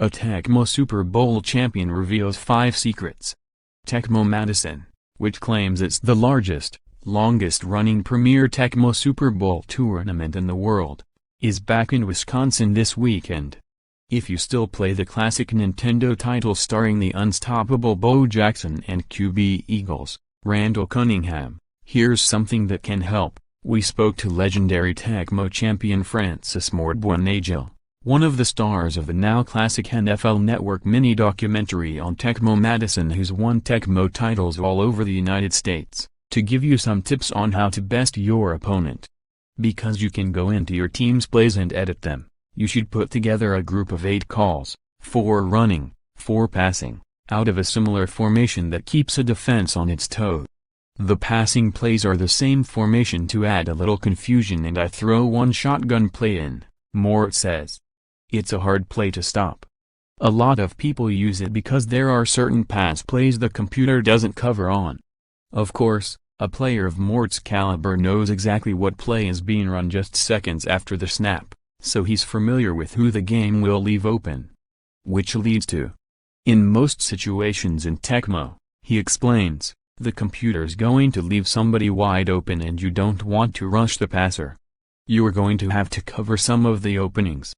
A Tecmo Super Bowl champion reveals 5 secrets. Tecmo Madison, which claims it's the largest, longest-running premier Tecmo Super Bowl tournament in the world, is back in Wisconsin this weekend. If you still play the classic Nintendo title starring the unstoppable Bo Jackson and QB Eagles, Randall Cunningham, here's something that can help. We spoke to legendary Tecmo champion Francis Mort Buennagel, one of the stars of the now classic NFL Network mini-documentary on Tecmo Madison, who's won Tecmo titles all over the United States, to give you some tips on how to best your opponent. Because you can go into your team's plays and edit them, you should put together a group of 8 calls, 4 running, 4 passing, out of a similar formation that keeps a defense on its toes. The passing plays are the same formation to add a little confusion, and I throw one shotgun play in, Mort says. It's a hard play to stop. A lot of people use it because there are certain pass plays the computer doesn't cover on. Of course, a player of Mort's caliber knows exactly what play is being run just seconds after the snap, so he's familiar with who the game will leave open. Which leads to, in most situations in Tecmo, he explains, the computer's going to leave somebody wide open and you don't want to rush the passer. You're going to have to cover some of the openings.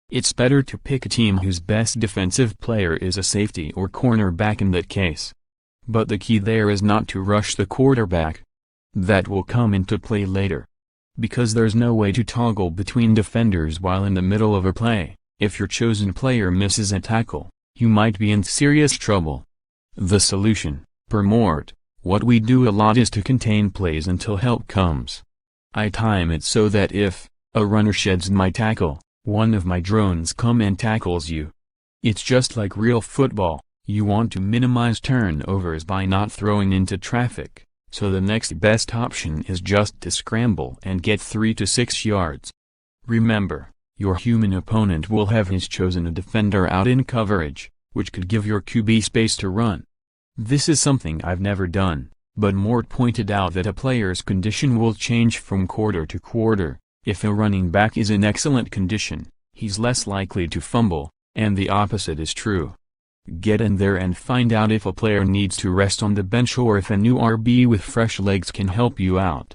It's better to pick a team whose best defensive player is a safety or cornerback in that case. But the key there is not to rush the quarterback. That will come into play later. Because there's no way to toggle between defenders while in the middle of a play. If your chosen player misses a tackle, you might be in serious trouble. The solution, per Mort, what we do a lot is to contain plays until help comes. I time it so that if a runner sheds my tackle, one of my drones come and tackles you. It's just like real football. You want to minimize turnovers by not throwing into traffic, so the next best option is just to scramble and get 3 to 6 yards. Remember, your human opponent will have his chosen defender out in coverage, which could give your QB space to run. This is something I've never done, but Mort pointed out that a player's condition will change from quarter to quarter. If a running back is in excellent condition, he's less likely to fumble, and the opposite is true. Get in there and find out if a player needs to rest on the bench or if a new RB with fresh legs can help you out.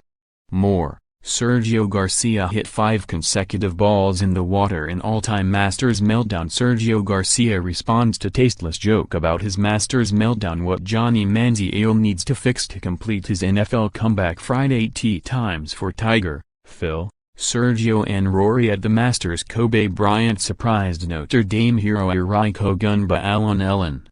More, Sergio Garcia hit 5 consecutive balls in the water in all-time Masters meltdown. Sergio Garcia responds to tasteless joke about his Masters meltdown. What Johnny Manziel needs to fix to complete his NFL comeback. Friday tee times for Tiger, Phil, Sergio and Rory at the Masters. Kobe Bryant surprised Notre Dame hero Enrico Gunba Allen.